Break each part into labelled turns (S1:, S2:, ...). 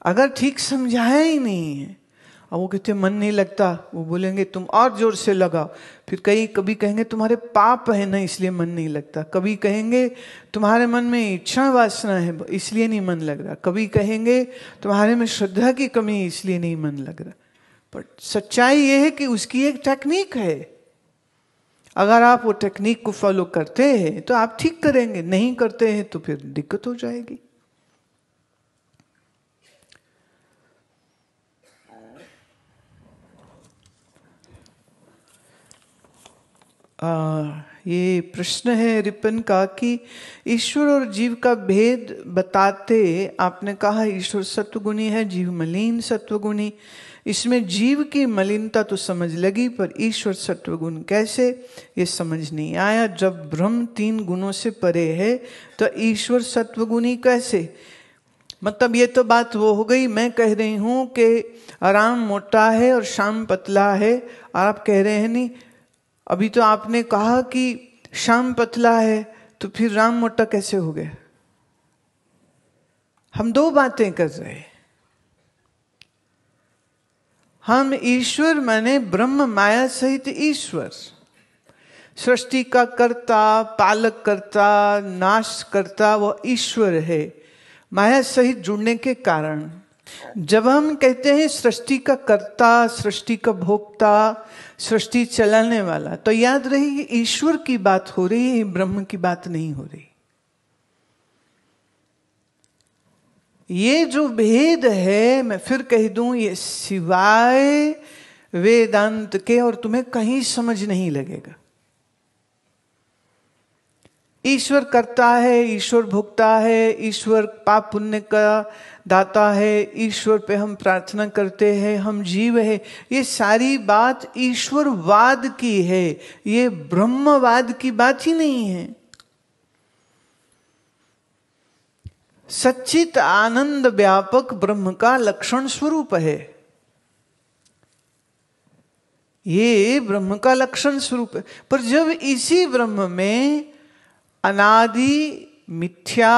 S1: अगर ठीक समझाया ही नहीं है, और वो कहते मन नहीं लगता, वो बोलेंगे तुम और जोर से लगाओ। फिर कभी कहेंगे तुम्हारे पाप है ना इसलिए मन नहीं लगता, कभी कहेंगे तुम्हारे मन में इच्छा वासना है इसलिए नहीं मन लग रहा, कभी कहेंगे तुम्हारे में श्रद्धा की कमी है इसलिए नहीं मन लग रहा। पर सच्चाई ये है कि उसकी एक टेक्निक है, अगर आप वो टेक्निक को फॉलो करते हैं तो आप ठीक करेंगे, नहीं करते हैं तो फिर दिक्कत हो जाएगी। ये प्रश्न है रिपन का कि ईश्वर और जीव का भेद बताते आपने कहा ईश्वर सत्वगुणी है, जीव मलिन सत्वगुणी। इसमें जीव की मलिनता तो समझ लगी, पर ईश्वर सत्वगुण कैसे, ये समझ नहीं आया। जब ब्रह्म 3 गुणों से परे है तो ईश्वर सत्वगुणी कैसे? मतलब ये तो बात वो हो गई, मैं कह रही हूं कि राम मोटा है और श्याम पतला है, और आप कह रहे हैं नहीं, अभी तो आपने कहा कि श्याम पतला है तो फिर राम मोटा कैसे हो गया? हम 2 बातें कर रहे हैं। हम ईश्वर माने ब्रह्म माया सहित ईश्वर, सृष्टि का कर्ता, पालक करता, नाश करता वो ईश्वर है, माया सहित जुड़ने के कारण। जब हम कहते हैं सृष्टि का कर्ता, सृष्टि का भोक्ता, सृष्टि चलाने वाला, तो याद रही ईश्वर की बात हो रही है, ब्रह्म की बात नहीं हो रही। ये जो भेद है, मैं फिर कह दूं, ये सिवाय वेदांत के और तुम्हें कहीं समझ नहीं लगेगा। ईश्वर करता है, ईश्वर भोगता है, ईश्वर पाप पुण्य का दाता है, ईश्वर पे हम प्रार्थना करते हैं, हम जीव है, ये सारी बात ईश्वरवाद की है, ये ब्रह्मवाद की बात ही नहीं है। सच्चित आनंद व्यापक ब्रह्म का लक्षण स्वरूप है, ये ब्रह्म का लक्षण स्वरूप है। पर जब इसी ब्रह्म में अनादि मिथ्या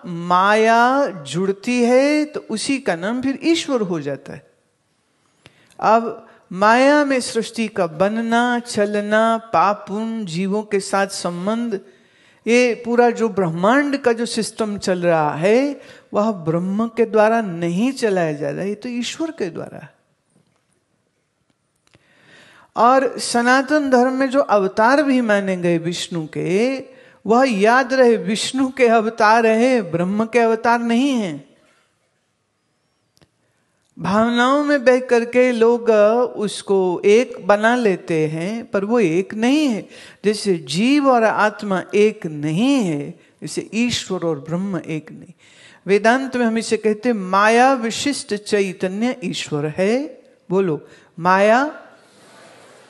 S1: माया जुड़ती है तो उसी का नाम फिर ईश्वर हो जाता है। अब माया में सृष्टि का बनना, चलना, पाप पुण्य, जीवों के साथ संबंध, ये पूरा जो ब्रह्मांड का जो सिस्टम चल रहा है वह ब्रह्म के द्वारा नहीं चलाया जा रहा है, ये तो ईश्वर के द्वारा है। और सनातन धर्म में जो अवतार भी माने गए विष्णु के, वह याद रहे विष्णु के अवतार है, ब्रह्म के अवतार नहीं है। भावनाओं में बह करके लोग उसको एक बना लेते हैं, पर वो एक नहीं है। जैसे जीव और आत्मा एक नहीं है, जैसे ईश्वर और ब्रह्म एक नहीं। वेदांत में हम इसे कहते माया विशिष्ट चैतन्य ईश्वर है। बोलो, माया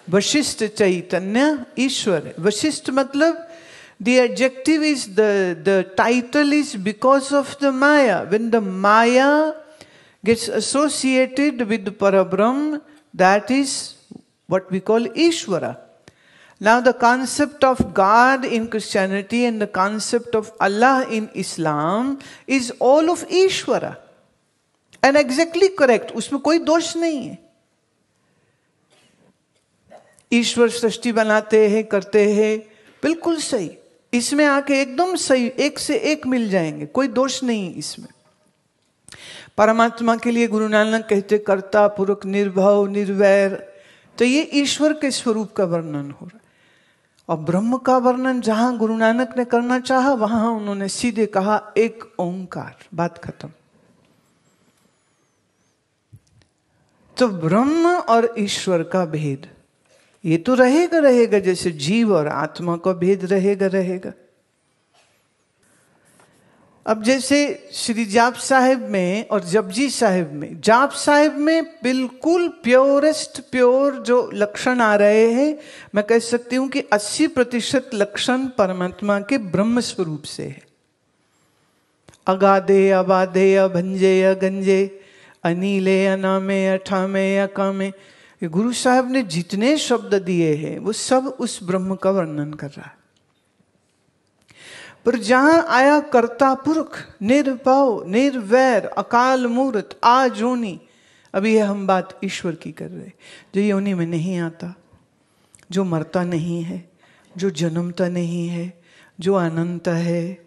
S1: वशिष्ठ चैतन्य ईश्वर है। वशिष्ठ मतलब the adjective is the title is because of the Maya. When the Maya gets associated with the Parabrahm, that is what we call Ishvara. Now the concept of God in Christianity and the concept of Allah in Islam is all of Ishvara. And exactly correct. उसमें कोई दोष नहीं है। ईश्वर सृष्टि बनाते हैं, करते हैं, बिल्कुल सही। इसमें आके एकदम सही, एक से एक मिल जाएंगे, कोई दोष नहीं इसमें। परमात्मा के लिए गुरु नानक कहते कर्ता पुरुष निर्भव निर्वैर, तो ये ईश्वर के स्वरूप का वर्णन हो रहा है। और ब्रह्म का वर्णन जहां गुरु नानक ने करना चाहा, वहां उन्होंने सीधे कहा एक ओंकार, बात खत्म। तो ब्रह्म और ईश्वर का भेद ये तो रहेगा, जैसे जीव और आत्मा का भेद रहेगा। अब जैसे श्री जाप साहिब में और जपजी साहिब में, जाप साहिब में बिल्कुल प्योरेस्ट प्योर जो लक्षण आ रहे हैं, मैं कह सकती हूं कि 80% लक्षण परमात्मा के ब्रह्म स्वरूप से है। अगाधे अबाधे अभंजे अगंजे अनीले अनामे अठामे अकामे, ये गुरु साहब ने जितने शब्द दिए हैं वो सब उस ब्रह्म का वर्णन कर रहा है। पर जहां आया कर्ता पुरख, निर्भव निर्वैर अकाल मूर्त आजोनी, अभी हम बात ईश्वर की कर रहे, जो योनि में नहीं आता, जो मरता नहीं है, जो जन्मता नहीं है, जो अनंत है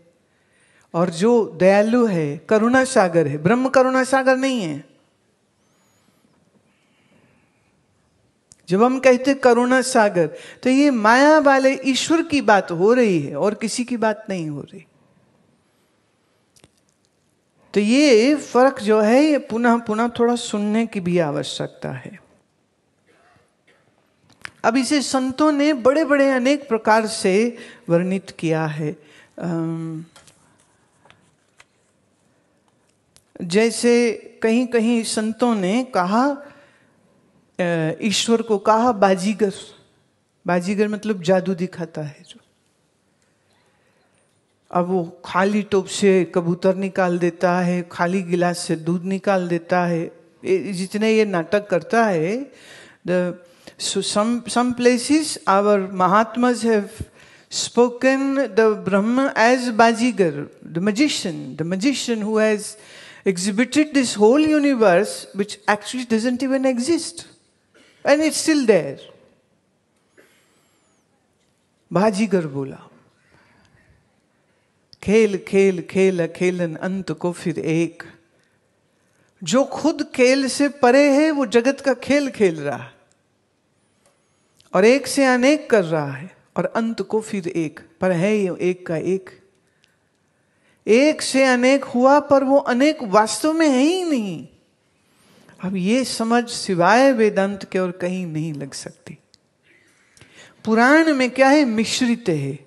S1: और जो दयालु है, करुणा सागर है। ब्रह्म करुणा सागर नहीं है। जब हम कहते करुणा सागर, तो ये माया वाले ईश्वर की बात हो रही है और किसी की बात नहीं हो रही। तो ये फर्क जो है, ये पुनः पुनः थोड़ा सुनने की भी आवश्यकता है। अब इसे संतों ने बड़े बड़े अनेक प्रकार से वर्णित किया है। जैसे कहीं कहीं संतों ने कहा, ईश्वर को कहा बाजीगर। बाजीगर मतलब जादू दिखाता है जो। अब वो खाली टोप से कबूतर निकाल देता है, खाली गिलास से दूध निकाल देता है, जितने ये नाटक करता है। So some places our Mahatmas have spoken the Brahma as Bajigar, the magician who has exhibited this whole universe which actually doesn't even exist. And it's still there. बाजीगर बोला, खेल खेल खेल खेलन अंत को फिर एक। जो खुद खेल से परे है वो जगत का खेल खेल रहा है और एक से अनेक कर रहा है और अंत को फिर एक, पर है ये एक का एक। एक से अनेक हुआ पर वो अनेक वास्तव में है ही नहीं। अब ये समझ सिवाय वेदांत के और कहीं नहीं लग सकती। पुराण में क्या है, मिश्रित है।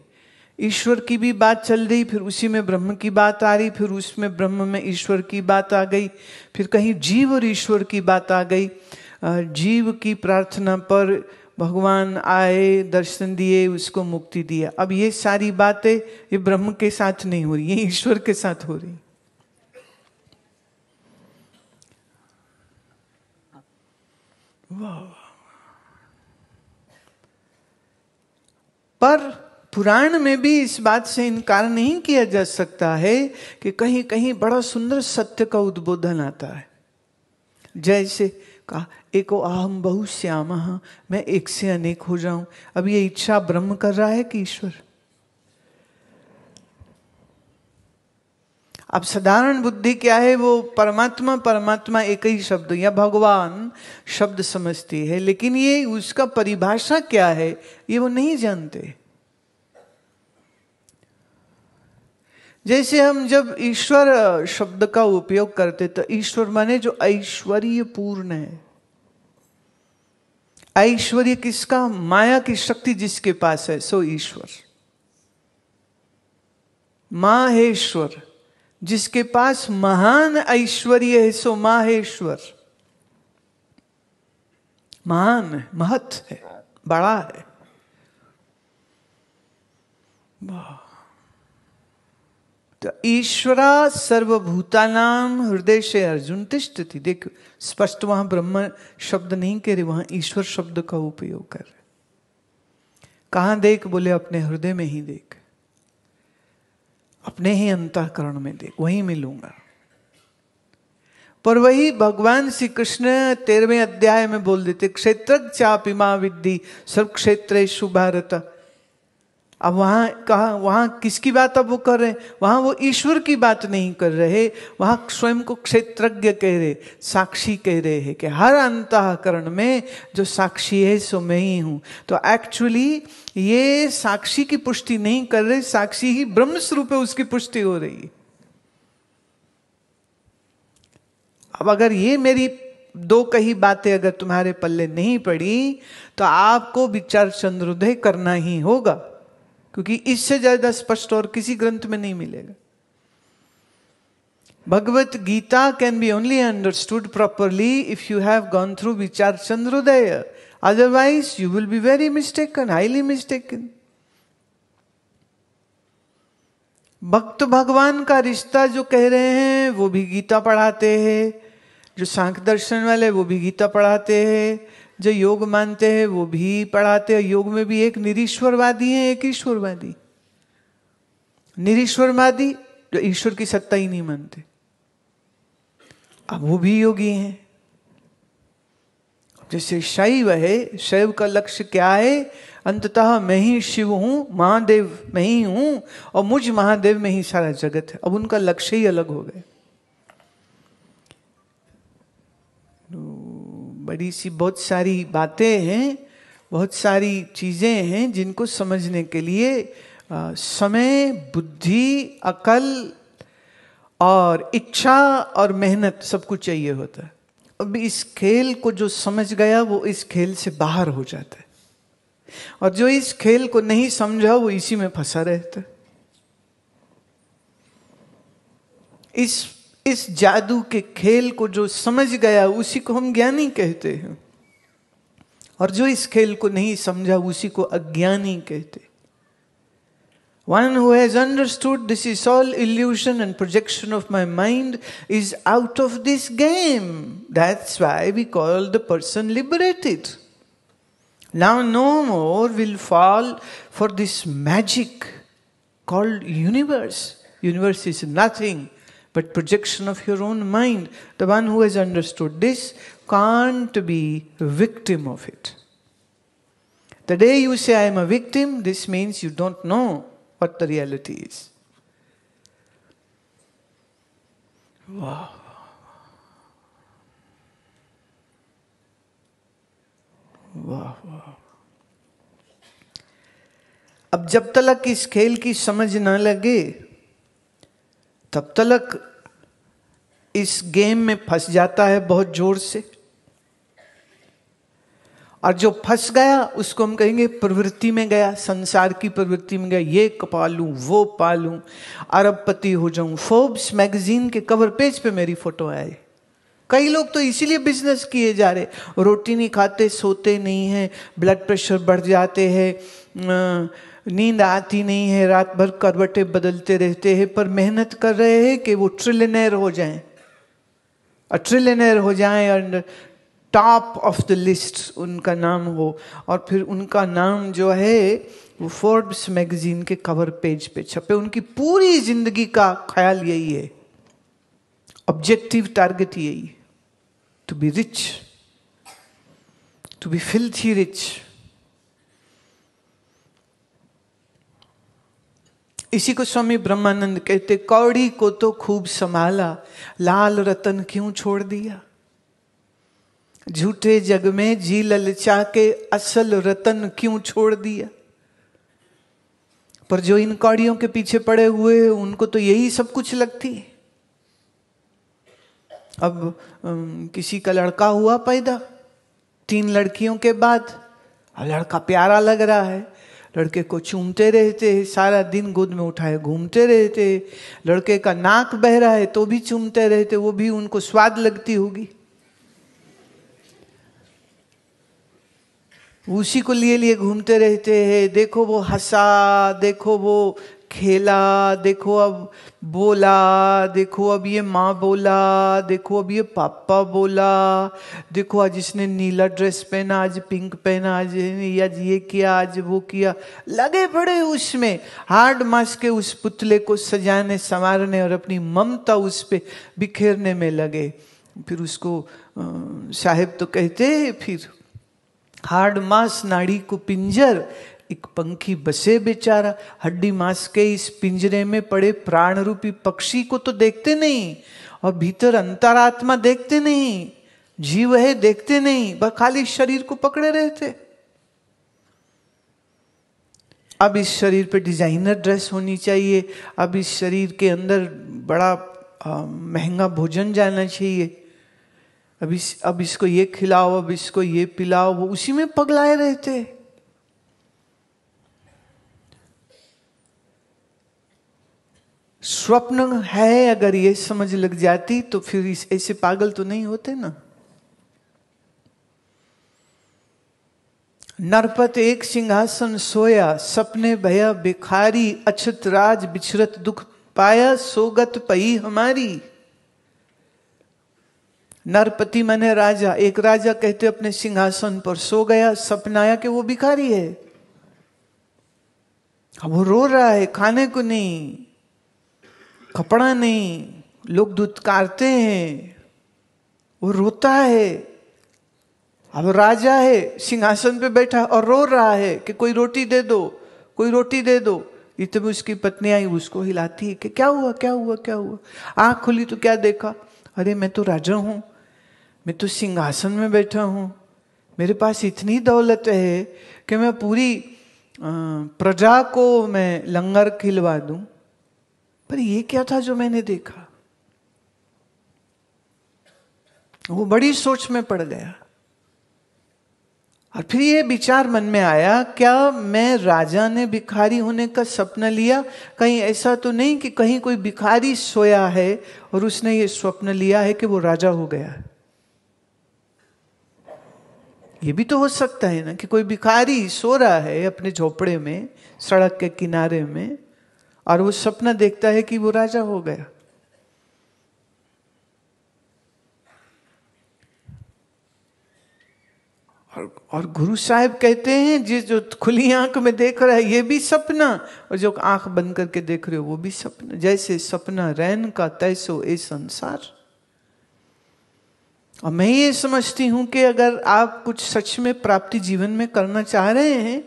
S1: ईश्वर की भी बात चल रही, फिर उसी में ब्रह्म की बात आ रही, फिर उसमें ब्रह्म में ईश्वर की बात आ गई, फिर कहीं जीव और ईश्वर की बात आ गई। जीव की प्रार्थना पर भगवान आए, दर्शन दिए, उसको मुक्ति दिया। अब ये सारी बातें ये ब्रह्म के साथ नहीं हो रही, ये ईश्वर के साथ हो रही। वाह। पर पुराण में भी इस बात से इनकार नहीं किया जा सकता है कि कहीं कहीं बड़ा सुंदर सत्य का उद्बोधन आता है। जैसे कहा, एको अहम बहुश्यामः, मैं एक से अनेक हो जाऊं। अब ये इच्छा ब्रह्म कर रहा है कि ईश्वर? अब साधारण बुद्धि क्या है, वो परमात्मा परमात्मा एक ही शब्द या भगवान शब्द समझती है, लेकिन ये उसका परिभाषा क्या है ये वो नहीं जानते। जैसे हम जब ईश्वर शब्द का उपयोग करते तो ईश्वर माने जो ऐश्वर्य पूर्ण है। ऐश्वर्य किसका? माया की शक्ति जिसके पास है सो ईश्वर। माहेश्वर, जिसके पास महान ऐश्वर्य है सो माहेश्वर। महान है, महत है, बड़ा है। तो ईश्वरा सर्वभूतानाम हृदय से अर्जुन तिष्ठति। देखो स्पष्ट वहां ब्रह्म शब्द नहीं कह रहे, वहां ईश्वर शब्द का उपयोग कर रहे। कहां देख? बोले अपने हृदय में ही देख, अपने ही अंतःकरण में देख, वहीं मिलूंगा। पर वही भगवान श्री कृष्ण 13वें अध्याय में बोल देते, क्षेत्रज्ञ चापि मां विद्धि सर्व क्षेत्रेषु भारत। अब वहां कहा, वहां किसकी बात अब वो कर रहे हैं? वहां वो ईश्वर की बात नहीं कर रहे, वहां स्वयं को क्षेत्रज्ञ कह रहे, साक्षी कह रहे हैं कि हर अंतःकरण में जो साक्षी है सो मैं ही हूं। तो एक्चुअली ये साक्षी की पुष्टि नहीं कर रहे, साक्षी ही ब्रह्म स्वरूप है, उसकी पुष्टि हो रही है। अब अगर ये मेरी दो कही बातें अगर तुम्हारे पल्ले नहीं पड़ी तो आपको विचार चंद्रोदय करना ही होगा, क्योंकि इससे ज्यादा स्पष्ट और किसी ग्रंथ में नहीं मिलेगा। Bhagavad Gita can be only understood properly if you have gone through Vichar Chandrodaya, otherwise you will be very mistaken, highly mistaken. भक्त भगवान का रिश्ता जो कह रहे हैं वो भी गीता पढ़ाते हैं, जो सांख्य दर्शन वाले वो भी गीता पढ़ाते हैं, जो योग मानते हैं वो भी पढ़ाते हैं। योग में भी एक निरीश्वरवादी है, एक ईश्वरवादी। निरीश्वरवादी जो ईश्वर की सत्ता ही नहीं मानते, अब वो भी योगी हैं। जैसे शैव है, शैव का लक्ष्य क्या है? अंततः मैं ही शिव हूं, महादेव मैं ही हूं और मुझ महादेव में ही सारा जगत है। अब उनका लक्ष्य ही अलग हो गए। बड़ी सी बहुत सारी बातें हैं, बहुत सारी चीजें हैं जिनको समझने के लिए समय, बुद्धि, अकल और इच्छा और मेहनत सब कुछ चाहिए होता है। अब इस खेल को जो समझ गया वो इस खेल से बाहर हो जाता है, और जो इस खेल को नहीं समझा वो इसी में फंसा रहता है। इस जादू के खेल को जो समझ गया उसी को हम ज्ञानी कहते हैं, और जो इस खेल को नहीं समझा उसी को अज्ञानी कहते। One who has understood this is all illusion and projection of my mind is out of this game. That's why we call the person liberated. Now no more will fall for this magic called universe. Universe is nothing but projection of your own mind. The one who has understood this can't be a victim of it. The day you say I am a victim, this means you don't know what the reality is. Wow. Wow. अब जब तक इस खेल की समझ न लगे तब तक इस गेम में फंस जाता है बहुत जोर से, और जो फंस गया उसको हम कहेंगे प्रवृत्ति में गया, संसार की प्रवृत्ति में गया। ये पालूं, वो पालूं, अरबपति हो जाऊं। फोर्ब्स मैगजीन के कवर पेज पे मेरी फोटो आए। कई लोग तो इसीलिए बिजनेस किए जा रहे, रोटी नहीं खाते, सोते नहीं हैं, ब्लड प्रेशर बढ़ जाते हैं, नींद आती नहीं है, रात भर करवटें बदलते रहते हैं, पर मेहनत कर रहे हैं कि वो ट्रिलियनेयर हो जाएं, ट्रिलियनेयर हो जाएं और टॉप ऑफ द लिस्ट उनका नाम हो, और फिर उनका नाम जो है वो फोर्ब्स मैगजीन के कवर पेज पे छपे। उनकी पूरी जिंदगी का ख्याल यही है, ऑब्जेक्टिव टारगेट यही है, to be rich, to be filthy rich. इसी को स्वामी ब्रह्मानंद कहते, कौड़ी को तो खूब संभाला, लाल रतन क्यों छोड़ दिया। झूठे जग में जी ललचा के असल रतन क्यों छोड़ दिया। पर जो इन कौड़ियों के पीछे पड़े हुए हैं उनको तो यही सब कुछ लगती है। अब किसी का लड़का हुआ पैदा 3 लड़कियों के बाद, अब लड़का प्यारा लग रहा है, लड़के को चूमते रहते हैं, सारा दिन गोद में उठाए घूमते रहते हैं। लड़के का नाक बह रहा है तो भी चूमते रहते, वो भी उनको स्वाद लगती होगी, उसी को लिए लिए घूमते रहते हैं। देखो वो हंसा, देखो वो खेला, देखो अब बोला, देखो अब ये माँ बोला, देखो अब ये पापा बोला, देखो आज इसने नीला ड्रेस पहना, आज पिंक पहना, आज ये किया, आज वो किया। लगे पड़े उसमें, हार्ड मास के उस पुतले को सजाने संवारने और अपनी ममता उस पे बिखेरने में लगे। फिर उसको साहिब तो कहते हैं, फिर हार्ड मांस नाड़ी को पिंजर, एक पंखी बसे बेचारा। हड्डी मांस के इस पिंजरे में पड़े प्राण रूपी पक्षी को तो देखते नहीं, और भीतर अंतरात्मा देखते नहीं, जीव है देखते नहीं, बस खाली शरीर को पकड़े रहते। अब इस शरीर पे डिजाइनर ड्रेस होनी चाहिए, अब इस शरीर के अंदर बड़ा महंगा भोजन जाना चाहिए, अब इसको ये खिलाओ, अब इसको ये पिलाओ, वो उसी में पगलाए रहते। स्वप्न है, अगर ये समझ लग जाती तो फिर ऐसे पागल तो नहीं होते ना। नरपत एक सिंहासन सोया, सपने भया भिखारी, अछत राज बिछरत दुख पाया, सोगत पई हमारी। नरपति माने राजा, एक राजा कहते अपने सिंहासन पर सो गया, सपना आया कि वो भिखारी है, अब वो रो रहा है, खाने को नहीं, कपड़ा नहीं, लोग धुतकारते हैं, वो रोता है। अब राजा है, सिंहासन पे बैठा और रो रहा है कि कोई रोटी दे दो, कोई रोटी दे दो। इतने में उसकी पत्नी आई, उसको हिलाती है कि क्या हुआ क्या हुआ क्या हुआ। आंख खुली तो क्या देखा, अरे मैं तो राजा हूं, मैं तो सिंहासन में बैठा हूं, मेरे पास इतनी दौलत है कि मैं पूरी प्रजा को मैं लंगर खिलवा दूं। पर ये क्या था जो मैंने देखा। वो बड़ी सोच में पड़ गया और फिर ये विचार मन में आया, क्या मैं राजा ने भिखारी होने का सपना लिया? कहीं ऐसा तो नहीं कि कहीं कोई भिखारी सोया है और उसने ये स्वप्न लिया है कि वो राजा हो गया। ये भी तो हो सकता है ना कि कोई भिखारी सो रहा है अपने झोपड़े में, सड़क के किनारे में, और वो सपना देखता है कि वो राजा हो गया। और गुरु साहब कहते हैं जिस जो खुली आंख में देख रहा है ये भी सपना, और जो आंख बंद करके देख रहे हो वो भी सपना। जैसे सपना रैन का तैसो ए संसार। और मैं ये समझती हूं कि अगर आप कुछ सच में प्राप्ति जीवन में करना चाह रहे हैं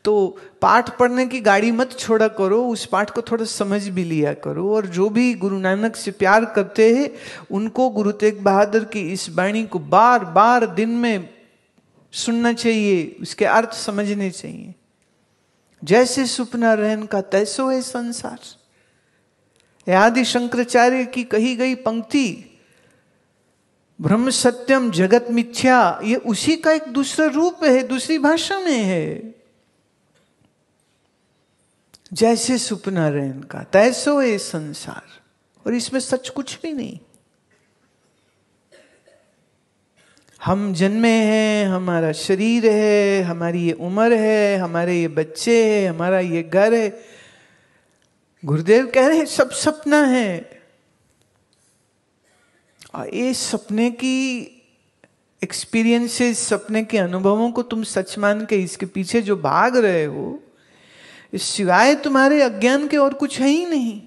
S1: तो पाठ पढ़ने की गाड़ी मत छोड़ा करो, उस पाठ को थोड़ा समझ भी लिया करो। और जो भी गुरु नानक से प्यार करते हैं उनको गुरु तेग बहादुर की इस वाणी को बार बार दिन में सुनना चाहिए, उसके अर्थ समझने चाहिए। जैसे सुपना रहन का तैसो है संसार। आदि शंकराचार्य की कही गई पंक्ति ब्रह्म सत्यम जगत मिथ्या, ये उसी का एक दूसरा रूप है, दूसरी भाषा में है। जैसे सुपना रहन का तैसो है संसार, और इसमें सच कुछ भी नहीं। हम जन्मे हैं, हमारा शरीर है, हमारी ये उम्र है, हमारे ये बच्चे हैं, हमारा ये घर है। गुरुदेव कह रहे हैं सब सपना है। और ये सपने की एक्सपीरियंसेस, सपने के अनुभवों को तुम सच मान के इसके पीछे जो भाग रहे हो, इस सिवाय तुम्हारे अज्ञान के और कुछ है ही नहीं।